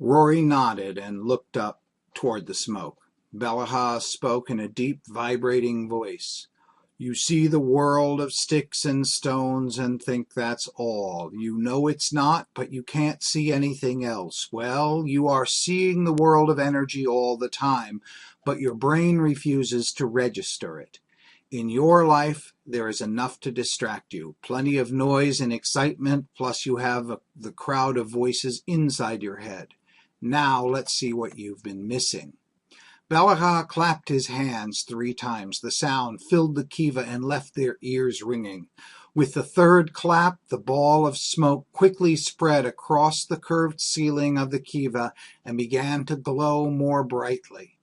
Rory nodded and looked up toward the smoke. Belahah spoke in a deep, vibrating voice. You see the world of sticks and stones and think that's all. You know it's not, but you can't see anything else. Well, you are seeing the world of energy all the time, but your brain refuses to register it. In your life, there is enough to distract you. Plenty of noise and excitement, plus you have the crowd of voices inside your head. Now let's see what you've been missing. Belahah clapped his hands 3 times. The sound filled the kiva and left their ears ringing. With the third clap, the ball of smoke quickly spread across the curved ceiling of the kiva and began to glow more brightly.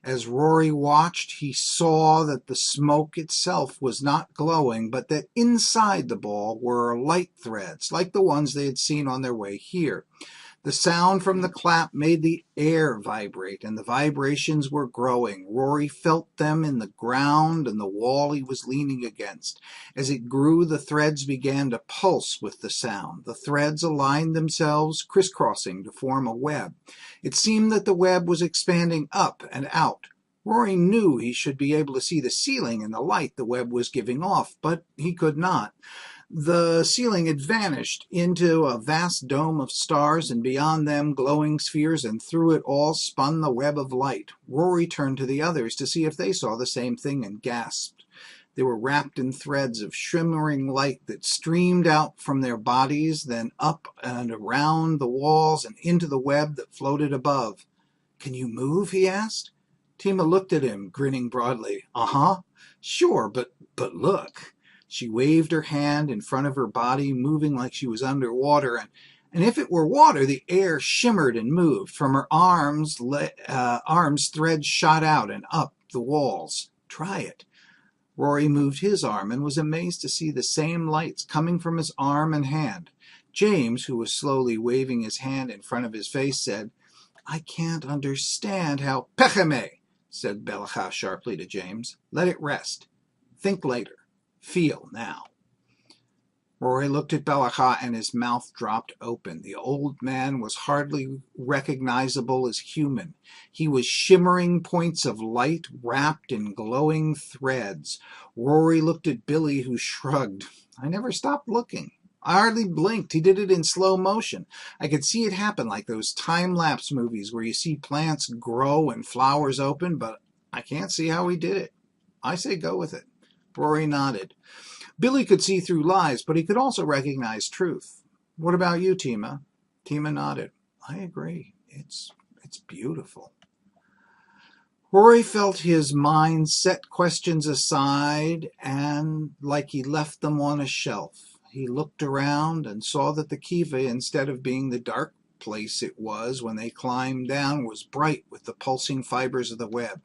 As Rory watched, he saw that the smoke itself was not glowing, but that inside the ball were light threads, like the ones they had seen on their way here. The sound from the clap made the air vibrate, and the vibrations were growing. Rory felt them in the ground and the wall he was leaning against. As it grew, the threads began to pulse with the sound. The threads aligned themselves, crisscrossing to form a web. It seemed that the web was expanding up and out. Rory knew he should be able to see the ceiling and the light the web was giving off, but he could not. The ceiling had vanished into a vast dome of stars, and beyond them glowing spheres, and through it all spun the web of light. Rory turned to the others to see if they saw the same thing and gasped. They were wrapped in threads of shimmering light that streamed out from their bodies, then up and around the walls and into the web that floated above. Can you move? He asked. Tima looked at him, grinning broadly. Uh-huh. Sure, but look. She waved her hand in front of her body, moving like she was underwater, and if it were water, the air shimmered and moved. From her arms, threads shot out and up the walls. Try it. Rory moved his arm and was amazed to see the same lights coming from his arm and hand. James, who was slowly waving his hand in front of his face, said, I can't understand how... Pecheme, said Belahah sharply to James. Let it rest. Think later. Feel now. Rory looked at Belahah and his mouth dropped open. The old man was hardly recognizable as human. He was shimmering points of light wrapped in glowing threads. Rory looked at Billy, who shrugged. I never stopped looking. I hardly blinked. He did it in slow motion. I could see it happen like those time-lapse movies where you see plants grow and flowers open, but I can't see how he did it. I say go with it. Rory nodded. Billy could see through lies, but he could also recognize truth. What about you, Tima? Tima nodded. I agree. It's beautiful. Rory felt his mind set questions aside and like he left them on a shelf. He looked around and saw that the kiva, instead of being the dark place it was when they climbed down, was bright with the pulsing fibers of the web.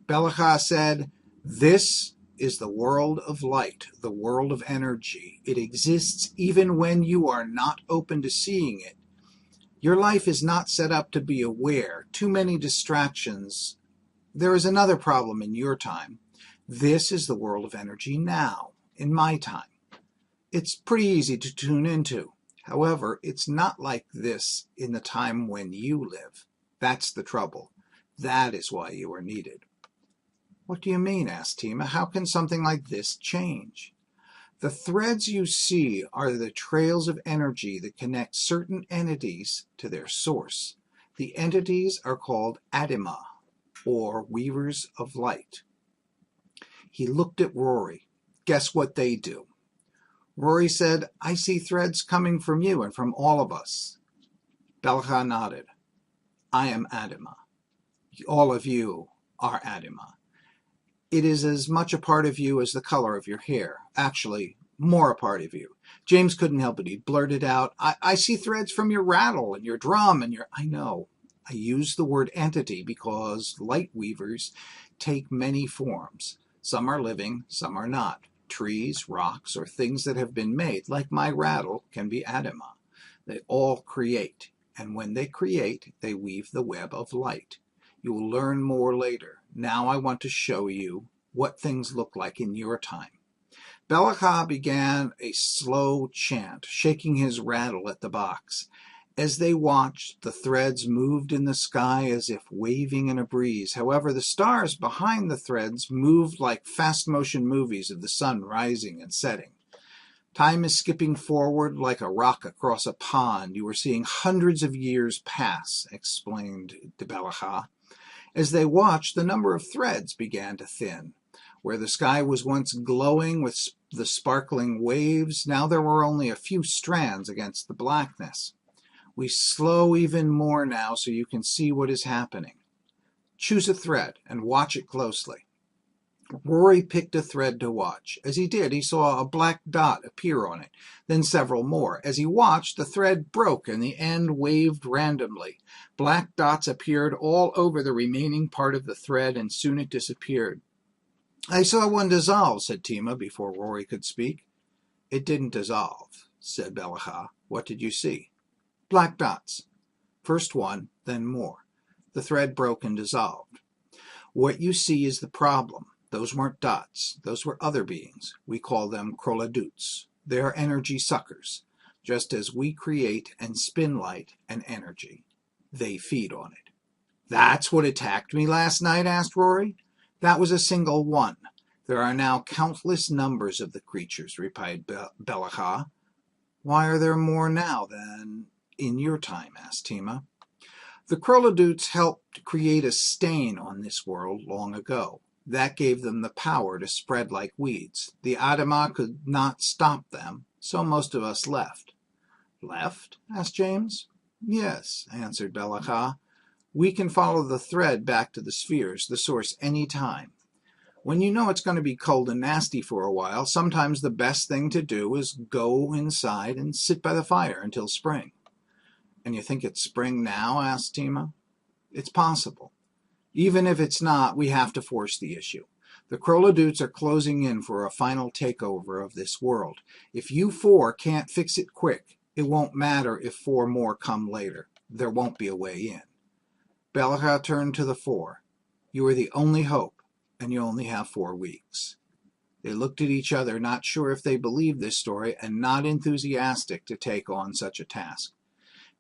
Belahah said, This is the world of light, the world of energy. It exists even when you are not open to seeing it. Your life is not set up to be aware. Too many distractions. There is another problem in your time. This is the world of energy now, in my time. It's pretty easy to tune into. However, it's not like this in the time when you live. That's the trouble. That is why you are needed. What do you mean? Asked Tima. How can something like this change? The threads you see are the trails of energy that connect certain entities to their source. The entities are called Adima, or weavers of light. He looked at Rory. Guess what they do? Rory said, I see threads coming from you and from all of us. Belahah nodded. I am Adima. All of you are Adima. It is as much a part of you as the color of your hair. Actually, more a part of you. James couldn't help it. He blurted out, I see threads from your rattle and your drum and your... I know. I use the word entity because light weavers take many forms. Some are living, some are not. Trees, rocks, or things that have been made, like my rattle, can be Adima. They all create, and when they create, they weave the web of light. You will learn more later. Now I want to show you what things look like in your time. Belahah began a slow chant, shaking his rattle at the box. As they watched, the threads moved in the sky as if waving in a breeze. However, the stars behind the threads moved like fast-motion movies of the sun rising and setting. Time is skipping forward like a rock across a pond. You are seeing hundreds of years pass, explained de Bellachà. As they watched, the number of threads began to thin. Where the sky was once glowing with the sparkling waves, now there were only a few strands against the blackness. We slow even more now so you can see what is happening. Choose a thread and watch it closely. Rory picked a thread to watch. As he did, he saw a black dot appear on it, then several more. As he watched, the thread broke and the end waved randomly. Black dots appeared all over the remaining part of the thread, and soon it disappeared. I saw one dissolve, said Tima, before Rory could speak. It didn't dissolve, said Bellachà. What did you see? Black dots. First one, then more. The thread broke and dissolved. What you see is the problem. Those weren't dots. Those were other beings. We call them Kroledutz. They are energy suckers. Just as we create and spin light and energy, they feed on it. That's what attacked me last night, asked Rory. That was a single one. There are now countless numbers of the creatures, replied Bellachà. Why are there more now than in your time, asked Tima. The Kroledutz helped create a stain on this world long ago. That gave them the power to spread like weeds. The Adama could not stop them, so most of us left. Left? Asked James. Yes, answered Bellachà. We can follow the thread back to the spheres, the source, any time. When you know it's going to be cold and nasty for a while, sometimes the best thing to do is go inside and sit by the fire until spring. And you think it's spring now? Asked Tima. It's possible. Even if it's not, we have to force the issue. The Kroledutz are closing in for a final takeover of this world. If you four can't fix it quick, it won't matter if 4 more come later. There won't be a way in. Bellachà turned to the 4. You are the only hope, and you only have 4 weeks. They looked at each other, not sure if they believed this story, and not enthusiastic to take on such a task.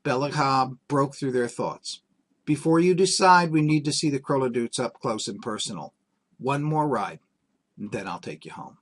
Bellachà broke through their thoughts. Before you decide, we need to see the Kroledutz up close and personal. One more ride, and then I'll take you home.